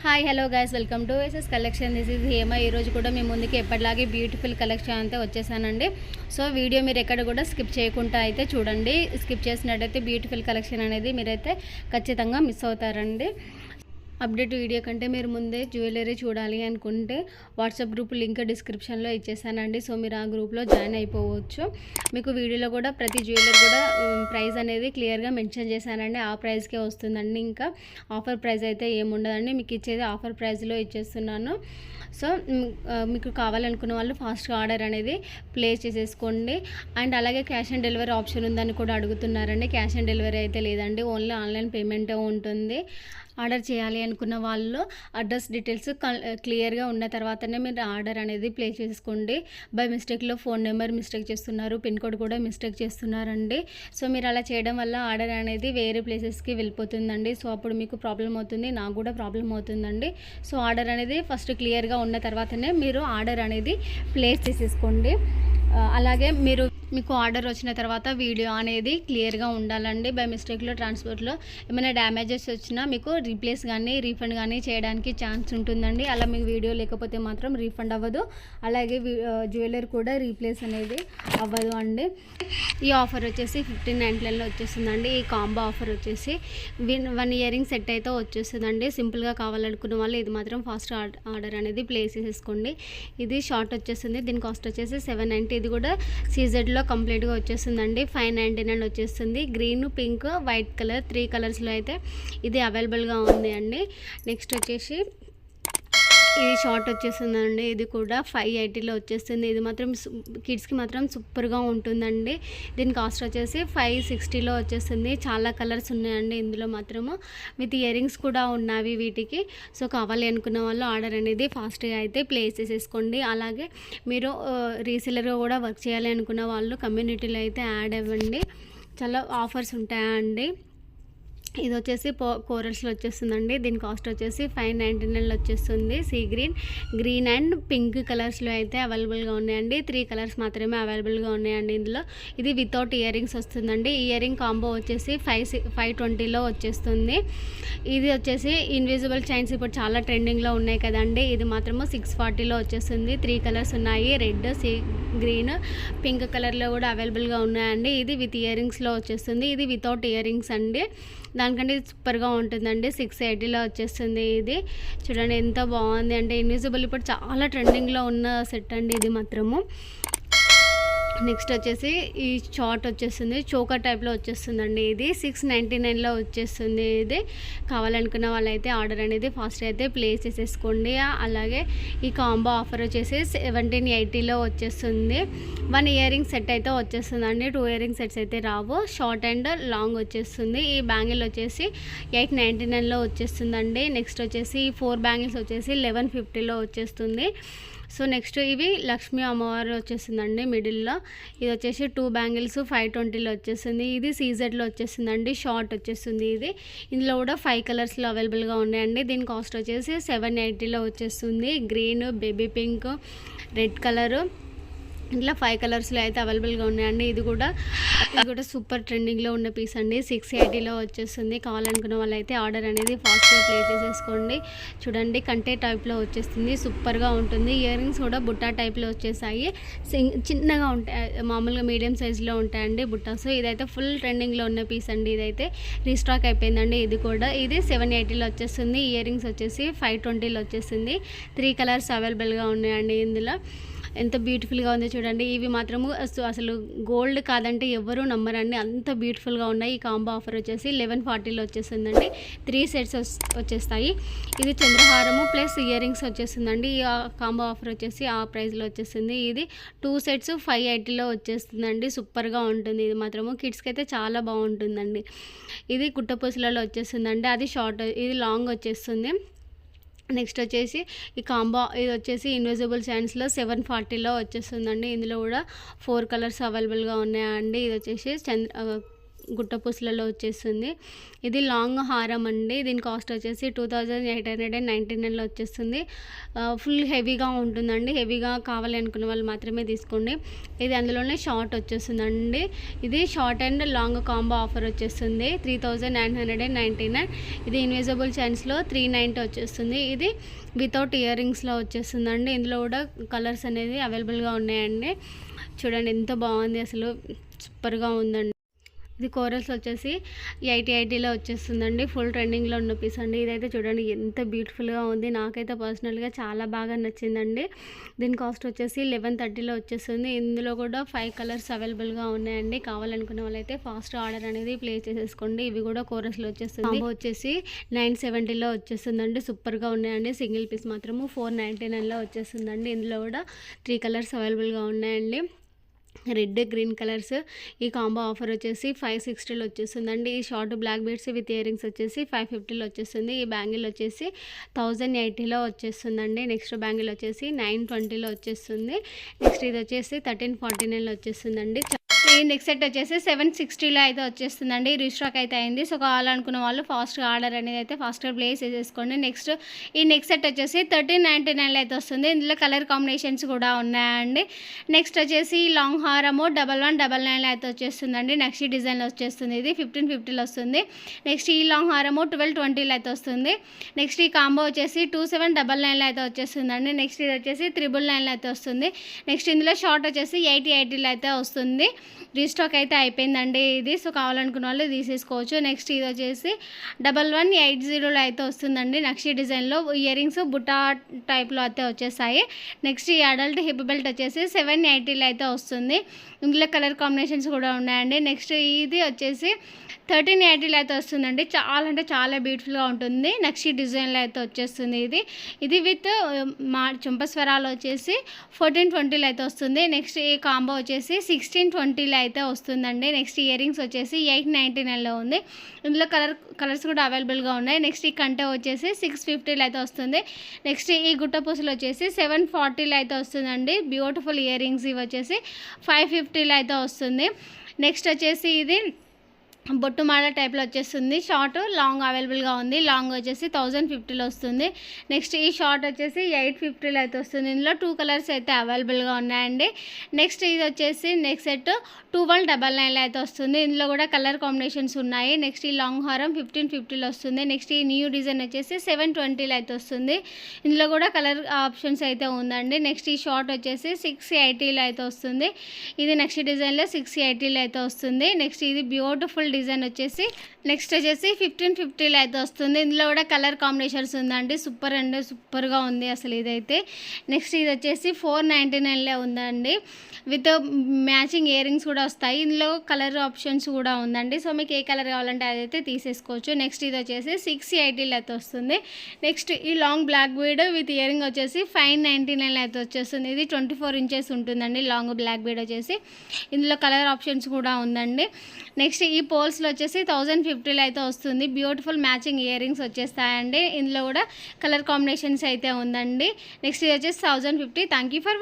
Hi hello guys, welcome to SS collection. This is Hema. ఈరోజు కూడా మేము ముందుకి ఎప్పటిలాగే బ్యూటిఫుల్ కలెక్షన్ అయితే వచ్చేసానండి. సో వీడియో మీరు ఎక్కడ కూడా స్కిప్ చేయకుండా అయితే చూడండి. స్కిప్ చేసినట్టయితే బ్యూటిఫుల్ కలెక్షన్ అనేది మీరైతే ఖచ్చితంగా మిస్ అవుతారండి. అప్డేట్ వీడియో కంటే మీరు ముందే జ్యువెలరీ చూడాలి అనుకుంటే వాట్సాప్ గ్రూప్ లింక్ డిస్క్రిప్షన్లో ఇచ్చేసానండి. సో మీరు ఆ గ్రూప్లో జాయిన్ అయిపోవచ్చు. మీకు వీడియోలో కూడా ప్రతి జ్యువెలరీ కూడా ప్రైస్ అనేది క్లియర్గా మెన్షన్ చేశానండి. ఆ ప్రైస్కే వస్తుందండి. ఇంకా ఆఫర్ ప్రైస్ అయితే ఏముండదండి. మీకు ఇచ్చేది ఆఫర్ ప్రైస్లో ఇచ్చేస్తున్నాను. సో మీకు కావాలనుకున్న వాళ్ళు ఫాస్ట్గా ఆర్డర్ అనేది ప్లేస్ చేసేసుకోండి. అండ్ అలాగే క్యాష్ ఆన్ డెలివరీ ఆప్షన్ ఉందని కూడా అడుగుతున్నారండి. క్యాష్ ఆన్ డెలివరీ అయితే లేదండి, ఓన్లీ ఆన్లైన్ పేమెంటే ఉంటుంది. ఆర్డర్ చేయాలి అనుకున్న వాళ్ళు అడ్రస్ డీటెయిల్స్ క్లియర్గా ఉన్న తర్వాతనే మీరు ఆర్డర్ అనేది ప్లేస్ చేసుకోండి. బై మిస్టేక్లో ఫోన్ నెంబర్ మిస్టేక్ చేస్తున్నారు, పిన్ కోడ్ కూడా మిస్టేక్ చేస్తున్నారండి. సో మీరు అలా చేయడం వల్ల ఆర్డర్ అనేది వేరే ప్లేసెస్కి వెళ్ళిపోతుందండి. సో అప్పుడు మీకు ప్రాబ్లం అవుతుంది, నాకు కూడా ప్రాబ్లం అవుతుందండి. సో ఆర్డర్ అనేది ఫస్ట్ క్లియర్గా ఉన్న తర్వాతనే మీరు ఆర్డర్ అనేది ప్లేస్ చేసేసుకోండి. అలాగే మీకు ఆర్డర్ వచ్చిన తర్వాత వీడియో అనేది క్లియర్గా ఉండాలండి. బై మిస్టేక్లో ట్రాన్స్పోర్ట్లో ఏమైనా డ్యామేజెస్ వచ్చినా మీకు రీప్లేస్ కానీ రీఫండ్ కానీ చేయడానికి ఛాన్స్ ఉంటుందండి. అలా మీకు వీడియో లేకపోతే మాత్రం రీఫండ్ అవ్వదు. అలాగే జ్యువెలరీ కూడా రీప్లేస్ అనేది అవ్వదు అండి. ఈ ఆఫర్ వచ్చేసి 1599లో వచ్చేస్తుందండి. ఈ కాంబో ఆఫర్ వచ్చేసి 1 ఇయరింగ్ సెట్ అయితే వచ్చేస్తుందండి. సింపుల్గా కావాలనుకున్న వాళ్ళు ఇది మాత్రం ఫాస్ట్ ఆర్డర్ అనేది ప్లేస్ చేసేసుకోండి. ఇది షార్ట్ వచ్చేస్తుంది. దీని కాస్ట్ వచ్చేసి 790. ఇది కూడా సీజెడ్లో కంప్లీట్గా వచ్చేస్తుందండి. 599 వచ్చేస్తుంది. గ్రీన్, పింక్, వైట్ కలర్ 3 కలర్స్లో అయితే ఇది అవైలబుల్గా ఉంది అండి. నెక్స్ట్ వచ్చేసి ఇది షార్ట్ వచ్చేస్తుందండి. ఇది కూడా 580లో వచ్చేస్తుంది. ఇది మాత్రం కిడ్స్కి మాత్రం సూపర్గా ఉంటుందండి. దీని కాస్ట్ వచ్చేసి 560లో వచ్చేస్తుంది. చాలా కలర్స్ ఉన్నాయండి ఇందులో మాత్రము. విత్ ఇయరింగ్స్ కూడా ఉన్నవి వీటికి. సో కావాలి అనుకున్న వాళ్ళు ఆర్డర్ అనేది ఫాస్ట్గా అయితే ప్లేస్ చేసేసుకోండి. అలాగే మీరు రీసెలర్గా కూడా వర్క్ చేయాలి అనుకున్న వాళ్ళు కమ్యూనిటీలో అయితే యాడ్ అవ్వండి. చాలా ఆఫర్స్ ఉంటాయండి. ఇది వచ్చేసి కోరల్స్లో వచ్చేస్తుందండి. దీని కాస్ట్ వచ్చేసి 599లో వచ్చేస్తుంది. సీ గ్రీన్ అండ్ పింక్ కలర్స్లో అయితే అవైలబుల్గా ఉన్నాయండి. 3 కలర్స్ మాత్రమే అవైలబుల్గా ఉన్నాయండి ఇందులో. ఇది వితౌట్ ఇయరింగ్స్ వస్తుందండి. ఇయరింగ్ కాంబో వచ్చేసి 520లో వచ్చేస్తుంది. ఇది వచ్చేసి ఇన్విజిబుల్ చైన్స్ ఇప్పుడు చాలా ట్రెండింగ్లో ఉన్నాయి కదండి. ఇది మాత్రము 640లో వచ్చేస్తుంది. 3 కలర్స్ ఉన్నాయి, రెడ్, సీ గ్రీన్, పింక్ కలర్లో కూడా అవైలబుల్గా ఉన్నాయండి. ఇది విత్ ఇయరింగ్స్లో వచ్చేస్తుంది. ఇది వితౌట్ ఇయరింగ్స్ అండి. దానికంటే ఇది సూపర్గా ఉంటుందండి. 680లో వచ్చేస్తుంది. ఇది చూడండి ఎంత బాగుంది అంటే ఇన్విజిబుల్ ఇప్పుడు చాలా ట్రెండింగ్లో ఉన్న సెట్ అండి ఇది మాత్రము. నెక్స్ట్ వచ్చేసి ఈ షార్ట్ వచ్చేస్తుంది, చోకర్ టైప్లో వచ్చేస్తుందండి. ఇది 699లో వచ్చేస్తుంది. ఇది కావాలనుకున్న వాళ్ళైతే ఆర్డర్ అనేది ఫాస్ట్ అయితే ప్లేస్ చేసేసుకోండి. అలాగే ఈ కాంబో ఆఫర్ వచ్చేసి 1780లో వచ్చేస్తుంది. 1 ఇయరింగ్ సెట్ అయితే వచ్చేస్తుందండి. 2 ఇయరింగ్ సెట్స్ అయితే రావు. షార్ట్ అండ్ లాంగ్ వచ్చేస్తుంది. ఈ బ్యాంగిల్ వచ్చేసి 899లో వచ్చేస్తుందండి. నెక్స్ట్ వచ్చేసి ఈ 4 బ్యాంగిల్స్ వచ్చేసి 1150లో వచ్చేస్తుంది. సో నెక్స్ట్ ఇవి లక్ష్మీ అమ్మవారు వచ్చేస్తుందండి మిడిల్లో. ఇది వచ్చేసి 2 బ్యాంగిల్స్ 520లో వచ్చేస్తుంది. ఇది సీజెడ్లో వచ్చేస్తుందండి. షార్ట్ వచ్చేస్తుంది. ఇది ఇందులో కూడా 5 కలర్స్లో అవైలబుల్గా ఉన్నాయండి. దీని కాస్ట్ వచ్చేసి 780లో వచ్చేస్తుంది. Green, baby pink, red colour, ఇట్లా 5 కలర్స్లో అయితే అవైలబుల్గా ఉన్నాయండి. ఇది కూడా సూపర్ ట్రెండింగ్లో ఉన్న పీస్ అండి. 680లో వచ్చేస్తుంది. కావాలనుకున్న వాళ్ళైతే ఆర్డర్ అనేది ఫాస్ట్గా ప్లేస్ చేసేసుకోండి. చూడండి కంటే టైప్లో వచ్చేస్తుంది, సూపర్గా ఉంటుంది. ఇయరింగ్స్ కూడా బుట్టా టైప్లో వచ్చేసాయి. చిన్నగా ఉంటాయి, మామూలుగా మీడియం సైజులో ఉంటాయండి బుట్టాస్. ఇదైతే ఫుల్ ట్రెండింగ్లో ఉన్న పీస్ అండి. ఇదైతే రీస్టాక్ అయిపోయిందండి. ఇది కూడా ఇది 780లో వచ్చేస్తుంది. ఇయరింగ్స్ వచ్చేసి 520లో వచ్చేస్తుంది. 3 కలర్స్ అవైలబుల్గా ఉన్నాయండి ఇందులో. ఎంత బ్యూటిఫుల్గా ఉందో చూడండి. ఇవి మాత్రము అసలు గోల్డ్ కాదంటే ఎవరు నమ్మరండి, అంత బ్యూటిఫుల్గా ఉన్నాయి. ఈ కాంబో ఆఫర్ వచ్చేసి 1140లో వచ్చేస్తుందండి. 3 సెట్స్ వచ్చేస్తాయి. ఇది చంద్రహారము ప్లస్ ఇయరింగ్స్ వచ్చేస్తుందండి. ఈ కాంబో ఆఫర్ వచ్చేసి ఆ ప్రైస్లో వచ్చేస్తుంది. ఇది 2 సెట్స్ 580లో వచ్చేస్తుందండి. సూపర్గా ఉంటుంది. ఇది మాత్రము కిడ్స్కి అయితే చాలా బాగుంటుందండి. ఇది కుట్టపూసలలో వచ్చేస్తుందండి. అది షార్ట్, ఇది లాంగ్ వచ్చేస్తుంది. నెక్స్ట్ వచ్చేసి ఈ కాంబో ఇది వచ్చేసి ఇన్విజిబుల్ చైన్స్లో 740లో వచ్చేస్తుందండి. ఇందులో కూడా 4 కలర్స్ అవైలబుల్గా ఉన్నాయండి. ఇది వచ్చేసి గుట్టపూసలలో వచ్చేస్తుంది. ఇది లాంగ్ హారం అండి. దీని కాస్ట్ వచ్చేసి 2899లో వచ్చేస్తుంది. ఫుల్ హెవీగా ఉంటుందండి. హెవీగా కావాలి అనుకున్న వాళ్ళు మాత్రమే తీసుకోండి. ఇది అందులోనే షార్ట్ వచ్చేస్తుందండి. ఇది short and long combo offer వచ్చేస్తుంది 3999. ఇది ఇన్విజిబుల్ చైన్స్లో 390 వచ్చేస్తుంది. ఇది వితౌట్ ఇయర్ రింగ్స్లో వచ్చేస్తుందండి. ఇందులో కూడా కలర్స్ అనేది అవైలబుల్గా ఉన్నాయండి. చూడండి ఎంత బాగుంది, అసలు సూపర్గా ఉందండి. ఇది కోరల్స్ వచ్చేసి 80లో వచ్చేస్తుందండి. ఫుల్ ట్రెండింగ్లో ఉన్న పీస్ అండి. ఇదైతే చూడండి ఎంత బ్యూటిఫుల్గా ఉంది. నాకైతే పర్సనల్గా చాలా బాగా నచ్చిందండి. దీని కాస్ట్ వచ్చేసి 1130లో వచ్చేస్తుంది. ఇందులో కూడా 5 కలర్స్ అవైలబుల్గా ఉన్నాయండి. కావాలనుకునే వాళ్ళైతే ఫాస్ట్ ఆర్డర్ అనేది ప్లేస్ చేసేసుకోండి. ఇవి కూడా కోరస్లో వచ్చేస్తుంది. కాంబో వచ్చేసి 970లో వచ్చేస్తుందండి. సూపర్గా ఉన్నాయండి. సింగిల్ పీస్ మాత్రము 499లో వచ్చేస్తుందండి. ఇందులో కూడా 3 కలర్స్ అవైలబుల్గా ఉన్నాయండి. Red green colours. ఈ కాంబో ఆఫర్ వచ్చేసి 560లో వచ్చేస్తుందండి. ఈ short black beads with ear rings వచ్చేసి 550లో వచ్చేస్తుంది. ఈ బ్యాంగిల్ వచ్చేసి 1080లో వచ్చేస్తుందండి. నెక్స్ట్ బ్యాంగిల్ వచ్చేసి 920లో వచ్చేస్తుంది. నెక్స్ట్ ఇది వచ్చేసి 1349లో వచ్చేస్తుందండి. ఈ నెక్స్ట్ సెట్ వచ్చేసి 760లో అయితే వచ్చేస్తుందండి. రీస్టాక్ అయితే అయింది. సో కావాలనుకున్న వాళ్ళు ఫాస్ట్గా ఆర్డర్ అనేది అయితే ఫాస్ట్గా ప్లేస్ చేసేసుకోండి. నెక్స్ట్ ఈ నెక్స్ట్ సెట్ వచ్చేసి 1399లో అయితే వస్తుంది. ఇందులో కలర్ కాంబినేషన్స్ కూడా ఉన్నాయండి. నెక్స్ట్ వచ్చేసి లాంగ్ హారము 1199లో అయితే వచ్చేస్తుందండి. నెక్స్ట్ డిజైన్లో వచ్చేస్తుంది. ఇది 1550లో వస్తుంది. నెక్స్ట్ ఈ లాంగ్ హారము 1220లో అయితే వస్తుంది. నెక్స్ట్ ఈ కాంబో వచ్చేసి 2799లో అయితే వచ్చేస్తుందండి. నెక్స్ట్ ఇది వచ్చేసి 999లో అయితే వస్తుంది. నెక్స్ట్ ఇందులో షార్ట్ వచ్చేసి 80లో అయితే వస్తుంది. రీస్టాక్ అయితే అయిపోయిందండి ఇది. సో కావాలనుకున్న వాళ్ళు తీసేసుకోవచ్చు. నెక్స్ట్ ఇది వచ్చేసి 1180లో అయితే వస్తుందండి. నక్షి డిజైన్లో ఇయర్ రింగ్స్ బుట్టా టైప్లో అయితే వచ్చేస్తాయి. నెక్స్ట్ ఈ అడల్ట్ హిప్ బెల్ట్ వచ్చేసి 780లో అయితే వస్తుంది. ఇందులో కలర్ కాంబినేషన్స్ కూడా ఉన్నాయండి. నెక్స్ట్ ఇది వచ్చేసి 1380లో అయితే వస్తుందండి. చాలా అంటే చాలా బ్యూటిఫుల్గా ఉంటుంది. నక్షి డిజైన్లో అయితే వచ్చేస్తుంది. ఇది విత్ మా చెంపస్వరాలు వచ్చేసి 1420లో అయితే వస్తుంది. నెక్స్ట్ ఈ కాంబో వచ్చేసి 1620లో అయితే వస్తుందండి. నెక్స్ట్ ఇయర్ రింగ్స్ వచ్చేసి 899లో ఉంది. ఇందులో కలర్స్ కూడా అవైలబుల్గా ఉన్నాయి. నెక్స్ట్ ఈ కంటే వచ్చేసి 650లో అయితే వస్తుంది. నెక్స్ట్ ఈ గుట్టపూసలు వచ్చేసి 740లో అయితే వస్తుందండి. బ్యూటిఫుల్ ఇయర్ రింగ్స్ ఇవి వచ్చేసి 550లో అయితే వస్తుంది. నెక్స్ట్ వచ్చేసి ఇది బొట్టు మాల టైప్లో వచ్చేస్తుంది. షార్ట్ లాంగ్ అవైలబుల్గా ఉంది. లాంగ్ వచ్చేసి 1050లో వస్తుంది. నెక్స్ట్ ఈ షార్ట్ వచ్చేసి 850లో అయితే వస్తుంది. ఇందులో 2 కలర్స్ అయితే అవైలబుల్గా ఉన్నాయండి. నెక్స్ట్ ఇది వచ్చేసి నెక్స్ట్ సెట్ 1299లో అయితే వస్తుంది. ఇందులో కూడా కలర్ కాంబినేషన్స్ ఉన్నాయి. నెక్స్ట్ ఈ లాంగ్ హారం 1550లో వస్తుంది. నెక్స్ట్ ఈ న్యూ డిజైన్ వచ్చేసి 720లో అయితే వస్తుంది. ఇందులో కూడా కలర్ ఆప్షన్స్ అయితే ఉందండి. నెక్స్ట్ ఈ షార్ట్ వచ్చేసి 680లో అయితే వస్తుంది. ఇది నెక్స్ట్ డిజైన్లో 680లో అయితే వస్తుంది. నెక్స్ట్ ఇది బ్యూటిఫుల్ డిజైన్ వచ్చేసి నెక్స్ట్ వచ్చేసి 1550లో అయితే వస్తుంది. ఇందులో కూడా కలర్ కాంబినేషన్స్ ఉందండి. సూపర్ అండ్ సూపర్గా ఉంది అసలు ఇదైతే. నెక్స్ట్ ఇది వచ్చేసి 499లో ఉందండి. విత్ మ్యాచింగ్ ఇయర్ రింగ్స్ కూడా వస్తాయి. ఇందులో కలర్ ఆప్షన్స్ కూడా ఉందండి. సో మీకు ఏ కలర్ కావాలంటే అదైతే తీసేసుకోవచ్చు. నెక్స్ట్ ఇది వచ్చేసి 680లో అయితే వస్తుంది. నెక్స్ట్ ఈ long black bead with ear ring వచ్చేసి 599లో అయితే వచ్చేస్తుంది. ఇది 24 ఇంచెస్ ఉంటుందండి లాంగ్ బ్లాక్ బీడ్ వచ్చేసి. ఇందులో కలర్ ఆప్షన్స్ కూడా ఉందండి. నెక్స్ట్ ఈ పోల్స్లో వచ్చేసి 1050లో అయితే వస్తుంది. బ్యూటిఫుల్ మ్యాచింగ్ ఇయర్ రింగ్స్ వచ్చేస్తాయండి. ఇందులో కూడా కలర్ కాంబినేషన్స్ అయితే ఉందండి. నెక్స్ట్ ఇది వచ్చేసి 1050. Thank you for